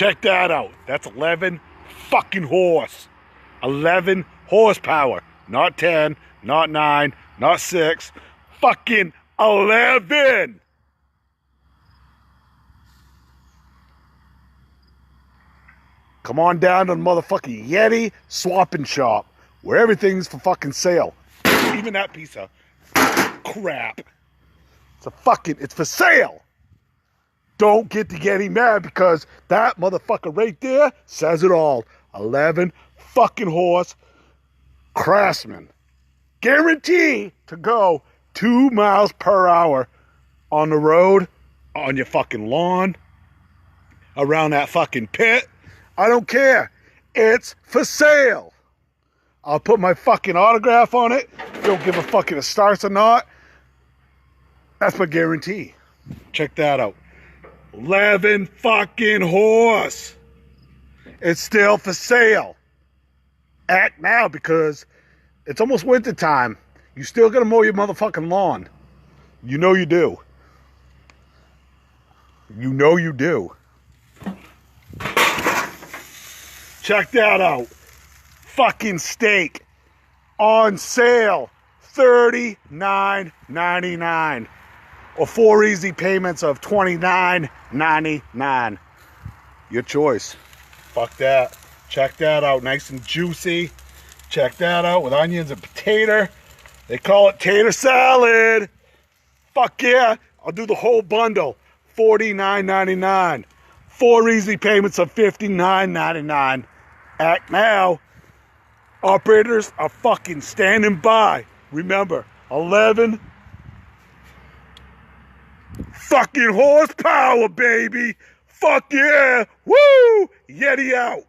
Check that out. That's 11 fucking horse. 11 horsepower. Not 10, not 9, not 6. Fucking 11. Come on down to the motherfucking Yeti swapping shop where everything's for fucking sale. Even that piece of crap. It's for sale. Don't get the Yeti mad because that motherfucker right there says it all. 11 fucking horse Craftsman. Guaranteed to go 2 miles per hour on the road, on your fucking lawn, around that fucking pit. I don't care. It's for sale. I'll put my fucking autograph on it. Don't give a fucking a starts or not. That's my guarantee. Check that out. 11 fucking horse. It's still for sale. Act now because it's almost winter time. You still gotta mow your motherfucking lawn. You know you do. You know you do. Check that out. Fucking steak on sale. $39.99 or 4 easy payments of $29.99. Your choice. Fuck that. Check that out. Nice and juicy. Check that out with onions and potato. They call it tater salad. Fuck yeah. I'll do the whole bundle. $49.99. 4 easy payments of $59.99. Act now. Operators are fucking standing by. Remember, 11 fucking horsepower, baby. Fuck yeah. Woo! Yeti out.